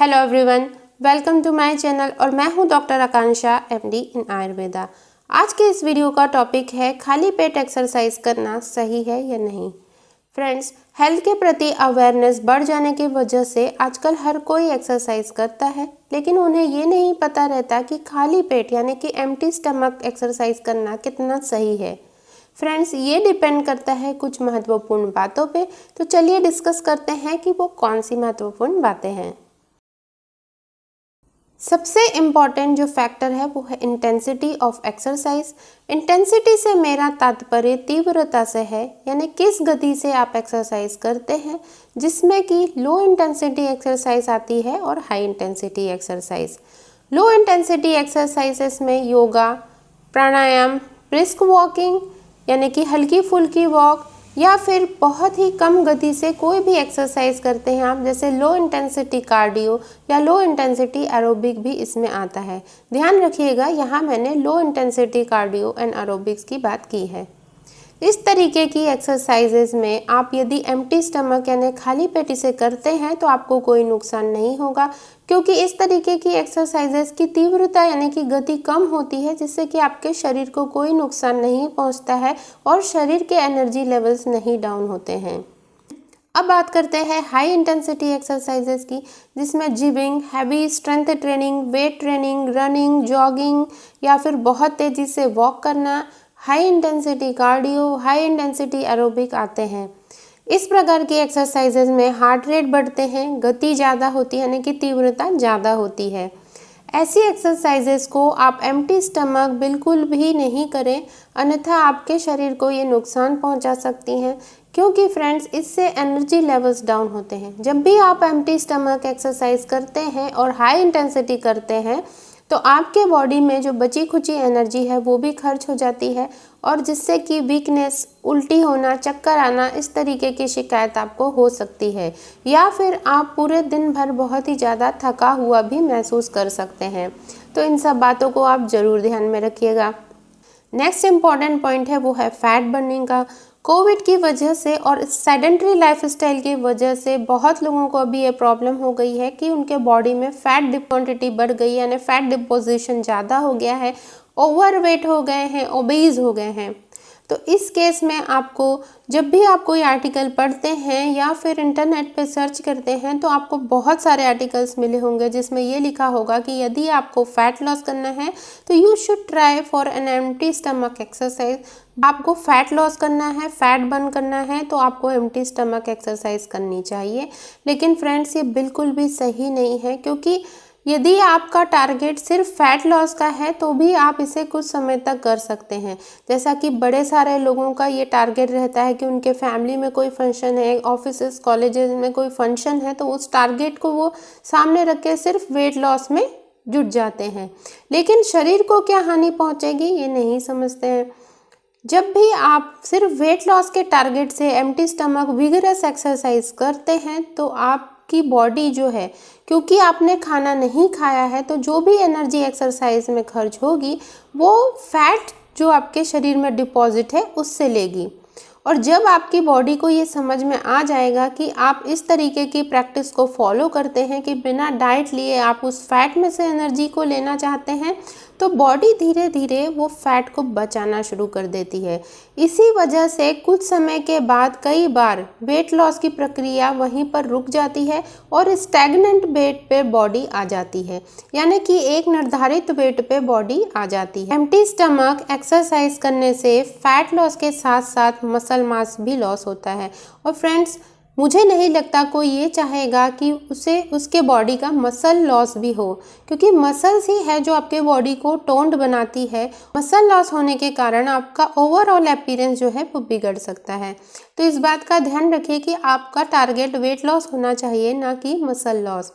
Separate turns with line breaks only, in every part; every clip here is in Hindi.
Hello everyone, welcome to my channel और मैं हूं doctor Akanksha MD in Ayurveda. आज के इस वीडियो का टॉपिक है खाली पेट एक्सरसाइज करना सही है या नहीं। फ्रेंड्स, हेल्थ के प्रति अवेयरनेस बढ़ जाने की वजह से आजकल हर कोई एक्सरसाइज करता है, लेकिन उन्हें ये नहीं पता रहता कि खाली पेट यानी कि एम्प्टी स्टमक एक्सरसाइज करना कितना सही है। फ्रेंड्स, ये डिपेंड करता है कुछ महत्वपूर्ण बातों पे। तो चलिए डिस्कस करते हैं कि वो कौन सी महत्वपूर्ण बातें हैं। सबसे इम्पॉर्टेंट जो फैक्टर है वो है इंटेंसिटी ऑफ एक्सरसाइज। इंटेंसिटी से मेरा तात्पर्य तीव्रता से है, यानी किस गति से आप एक्सरसाइज करते हैं, जिसमें कि लो इंटेंसिटी एक्सरसाइज आती है और high intensity exercise. Low intensity exercises में योगा, प्राणायाम, ब्रिस्क वॉकिंग यानी कि हल्की फुल्की वॉक या फिर बहुत ही कम गति से कोई भी एक्सरसाइज करते हैं आप, जैसे लो इंटेंसिटी कार्डियो या लो इंटेंसिटी एरोबिक भी इसमें आता है। ध्यान रखिएगा, यहाँ मैंने low intensity cardio and aerobics की बात की है। इस तरीके की एक्सरसाइजेज में आप यदि एम्प्टी स्टमक यानी खाली पेट से करते हैं तो आपको कोई नुकसान नहीं होगा, क्योंकि इस तरीके की एक्सरसाइजेज की तीव्रता यानी कि गति कम होती है, जिससे कि आपके शरीर को कोई नुकसान नहीं पहुंचता है और शरीर के एनर्जी लेवल्स नहीं डाउन होते हैं। अब बात करते हैं हाई इंटेंसिटी एक्सरसाइजेज की, जिसमें gymming, heavy strength training, weight training, running, jogging या फिर बहुत तेज़ी से वॉक करना, high intensity cardio, high intensity aerobic आते हैं। इस प्रकार की एक्सरसाइजेज में हार्ट रेट बढ़ते हैं, गति ज़्यादा होती है यानी कि तीव्रता ज़्यादा होती है। ऐसी एक्सरसाइजेज को आप एम्प्टी स्टमक बिल्कुल भी नहीं करें, अन्यथा आपके शरीर को ये नुकसान पहुंचा सकती हैं, क्योंकि फ्रेंड्स इससे एनर्जी लेवल्स डाउन होते हैं। जब भी आप एम्प्टी स्टमक एक्सरसाइज करते हैं और हाई इंटेंसिटी करते हैं तो आपके बॉडी में जो बची खुची एनर्जी है वो भी खर्च हो जाती है, और जिससे कि वीकनेस, उल्टी होना, चक्कर आना, इस तरीके की शिकायत आपको हो सकती है, या फिर आप पूरे दिन भर बहुत ही ज़्यादा थका हुआ भी महसूस कर सकते हैं। तो इन सब बातों को आप ज़रूर ध्यान में रखिएगा। नेक्स्ट इम्पॉर्टेंट पॉइंट है वो है फैट बर्निंग का। कोविड की वजह से और सेडेंट्री लाइफस्टाइल की वजह से बहुत लोगों को अभी ये प्रॉब्लम हो गई है कि उनके बॉडी में फैट क्वांटिटी बढ़ गई है, यानी फैट डिपोजिशन ज़्यादा हो गया है, ओवरवेट हो गए हैं, ओबीज हो गए हैं। तो इस केस में आपको जब भी आप कोई आर्टिकल पढ़ते हैं या फिर इंटरनेट पे सर्च करते हैं तो आपको बहुत सारे आर्टिकल्स मिले होंगे जिसमें ये लिखा होगा कि यदि आपको फैट लॉस करना है तो you should try for an empty stomach exercise. आपको फैट लॉस करना है, फैट बर्न करना है तो आपको एम्प्टी स्टमक एक्सरसाइज करनी चाहिए। लेकिन फ्रेंड्स, ये बिल्कुल भी सही नहीं है, क्योंकि यदि आपका टारगेट सिर्फ फैट लॉस का है तो भी आप इसे कुछ समय तक कर सकते हैं। जैसा कि बड़े सारे लोगों का ये टारगेट रहता है कि उनके फैमिली में कोई फंक्शन है, ऑफिस कॉलेजेस में कोई फंक्शन है, तो उस टारगेट को वो सामने रख के सिर्फ वेट लॉस में जुट जाते हैं, लेकिन शरीर को क्या हानि पहुंचेगी ये नहीं समझते हैं। जब भी आप सिर्फ वेट लॉस के टारगेट से एम्प्टी स्टमक विगरस एक्सरसाइज करते हैं तो आपकी बॉडी जो है, क्योंकि आपने खाना नहीं खाया है, तो जो भी एनर्जी एक्सरसाइज में खर्च होगी वो फैट जो आपके शरीर में डिपॉजिट है उससे लेगी। और जब आपकी बॉडी को ये समझ में आ जाएगा कि आप इस तरीके की प्रैक्टिस को फॉलो करते हैं कि बिना डाइट लिए आप उस फैट में से एनर्जी को लेना चाहते हैं, तो बॉडी धीरे धीरे वो फैट को बचाना शुरू कर देती है। इसी वजह से कुछ समय के बाद कई बार वेट लॉस की प्रक्रिया वहीं पर रुक जाती है और स्टैग्नेंट वेट पे बॉडी आ जाती है, यानी कि एक निर्धारित वेट पे बॉडी आ जाती है। एम्प्टी स्टमक एक्सरसाइज करने से फैट लॉस के साथ साथ मसल मास भी लॉस होता है। और फ्रेंड्स, मुझे नहीं लगता कोई ये चाहेगा कि उसके बॉडी का मसल लॉस भी हो, क्योंकि मसल्स ही है जो आपके बॉडी को टोन्ड बनाती है। मसल लॉस होने के कारण आपका ओवरऑल अपीयरेंस जो है वो बिगड़ सकता है। तो इस बात का ध्यान रखिए कि आपका टारगेट वेट लॉस होना चाहिए, ना कि मसल लॉस।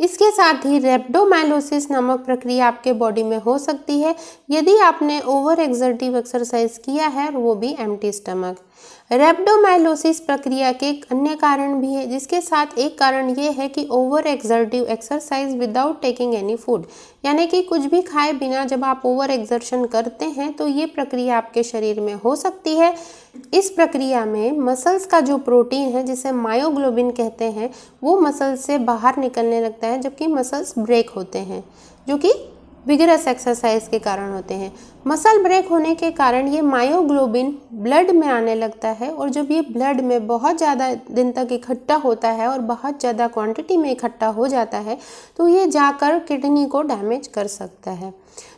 इसके साथ ही रेप्डोमाइलोसिस नामक प्रक्रिया आपके बॉडी में हो सकती है यदि आपने ओवर एक्सर्टिव एक्सरसाइज किया है, और वो भी एम्प्टी स्टमक। रेप्डोमाइलोसिस प्रक्रिया के अन्य कारण भी है, जिसके साथ एक कारण ये है कि over exertive exercise without taking any food, यानी कि कुछ भी खाए बिना जब आप ओवर एक्सर्शन करते हैं तो ये प्रक्रिया आपके शरीर में हो सकती है। इस प्रक्रिया में मसल्स का जो प्रोटीन है जिसे मायोग्लोबिन कहते हैं वो मसल्स से बाहर निकलने लगता है, जबकि मसल्स ब्रेक होते हैं जो कि विगरस एक्सरसाइज के कारण होते हैं। मसल ब्रेक होने के कारण ये मायोग्लोबिन ब्लड में आने लगता है और जब ये ब्लड में बहुत ज़्यादा दिन तक इकट्ठा होता है और बहुत ज़्यादा क्वांटिटी में इकट्ठा हो जाता है तो ये जाकर किडनी को डैमेज कर सकता है।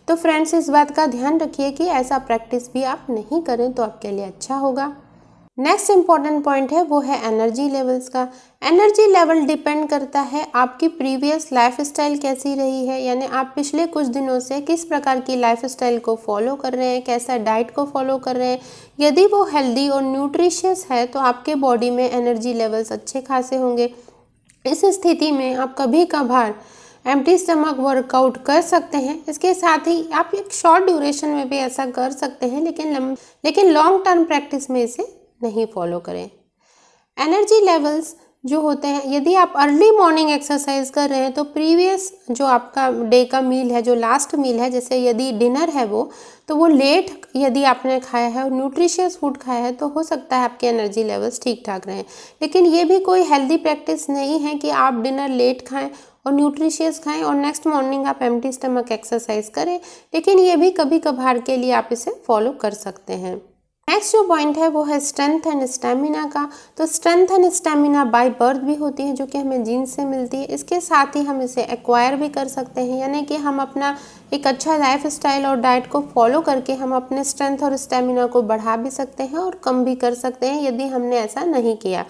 तो फ्रेंड्स, इस बात का ध्यान रखिए कि ऐसा प्रैक्टिस भी आप नहीं करें तो आपके लिए अच्छा होगा। नेक्स्ट इम्पॉर्टेंट पॉइंट है वो है एनर्जी लेवल्स का। एनर्जी लेवल डिपेंड करता है आपकी प्रीवियस लाइफस्टाइल कैसी रही है, यानी आप पिछले कुछ दिनों से किस प्रकार की लाइफस्टाइल को फॉलो कर रहे हैं, कैसा डाइट को फॉलो कर रहे हैं। यदि वो हेल्दी और न्यूट्रिशियस है तो आपके बॉडी में एनर्जी लेवल्स अच्छे खासे होंगे। इस स्थिति में आप कभी कभार एम्प्टी स्टमक वर्कआउट कर सकते हैं। इसके साथ ही आप एक शॉर्ट ड्यूरेशन में भी ऐसा कर सकते हैं, लेकिन लॉन्ग टर्म प्रैक्टिस में इसे नहीं फॉलो करें। एनर्जी लेवल्स जो होते हैं, यदि आप अर्ली मॉर्निंग एक्सरसाइज कर रहे हैं तो प्रीवियस जो आपका डे का मील है, जो लास्ट मील है, जैसे यदि डिनर है वो लेट यदि आपने खाया है और न्यूट्रिशियस फूड खाया है तो हो सकता है आपके एनर्जी लेवल्स ठीक ठाक रहें। लेकिन ये भी कोई हेल्दी प्रैक्टिस नहीं है कि आप डिनर लेट खाएं और न्यूट्रिशियस खाएं और नेक्स्ट मॉर्निंग आप एम्प्टी स्टमक एक्सरसाइज करें, लेकिन ये भी कभी कभार के लिए आप इसे फॉलो कर सकते हैं। नेक्स्ट जो पॉइंट है वो है स्ट्रेंथ एंड स्टेमिना का। तो strength and stamina by birth भी होती है जो कि हमें जीन से मिलती है। इसके साथ ही हम इसे एक्वायर भी कर सकते हैं, यानी कि हम अपना एक अच्छा लाइफ स्टाइल और डाइट को फॉलो करके हम अपने स्ट्रेंथ और स्टेमिना को बढ़ा भी सकते हैं और कम भी कर सकते हैं यदि हमने ऐसा नहीं किया।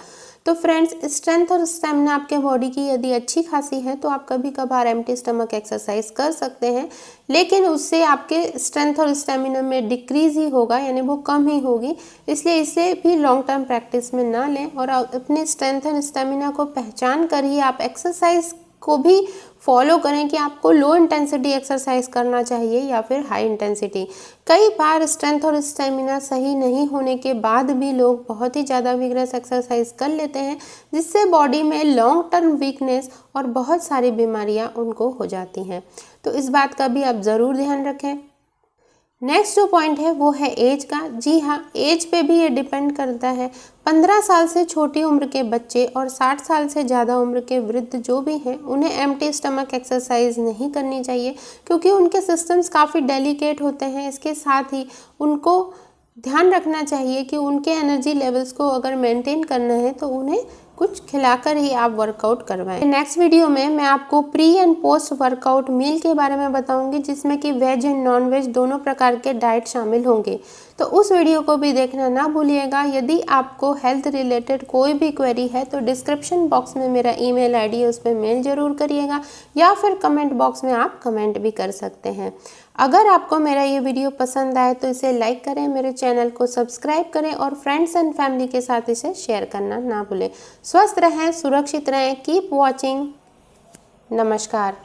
तो फ्रेंड्स, स्ट्रेंथ और स्टेमिना आपके बॉडी की यदि अच्छी खासी है तो आप कभी कभार एम्प्टी स्टमक एक्सरसाइज कर सकते हैं, लेकिन उससे आपके स्ट्रेंथ और स्टेमिना में डिक्रीज ही होगा, यानी वो कम ही होगी। इसलिए इसे भी लॉन्ग टर्म प्रैक्टिस में ना लें और अपने स्ट्रेंथ एंड स्टेमिना को पहचान कर ही आप एक्सरसाइज को भी फॉलो करें कि आपको लो इंटेंसिटी एक्सरसाइज करना चाहिए या फिर हाई इंटेंसिटी। कई बार स्ट्रेंथ और स्टेमिना सही नहीं होने के बाद भी लोग बहुत ही ज़्यादा विगरस एक्सरसाइज कर लेते हैं, जिससे बॉडी में लॉन्ग टर्म वीकनेस और बहुत सारी बीमारियां उनको हो जाती हैं। तो इस बात का भी आप ज़रूर ध्यान रखें। नेक्स्ट जो पॉइंट है वो है एज का। जी हाँ, एज पे भी ये डिपेंड करता है। 15 साल से छोटी उम्र के बच्चे और 60 साल से ज़्यादा उम्र के वृद्ध जो भी हैं उन्हें एम्प्टी स्टमक एक्सरसाइज नहीं करनी चाहिए, क्योंकि उनके सिस्टम्स काफ़ी डेलिकेट होते हैं। इसके साथ ही उनको ध्यान रखना चाहिए कि उनके एनर्जी लेवल्स को अगर मेंटेन करना है तो उन्हें कुछ खिलाकर ही आप वर्कआउट करवाएं। नेक्स्ट वीडियो में मैं आपको pre and post workout meal के बारे में बताऊंगी, जिसमें कि वेज एंड नॉन वेज दोनों प्रकार के डाइट शामिल होंगे। तो उस वीडियो को भी देखना ना भूलिएगा। यदि आपको हेल्थ रिलेटेड कोई भी क्वेरी है तो डिस्क्रिप्शन बॉक्स में मेरा ईमेल आईडी है, उस पर मेल जरूर करिएगा या फिर कमेंट बॉक्स में आप कमेंट भी कर सकते हैं। अगर आपको मेरा ये वीडियो पसंद आए तो इसे लाइक करें, मेरे चैनल को सब्सक्राइब करें और फ्रेंड्स एंड फैमिली के साथ इसे शेयर करना ना भूलें। स्वस्थ रहें, सुरक्षित रहें, कीप वॉचिंग। नमस्कार।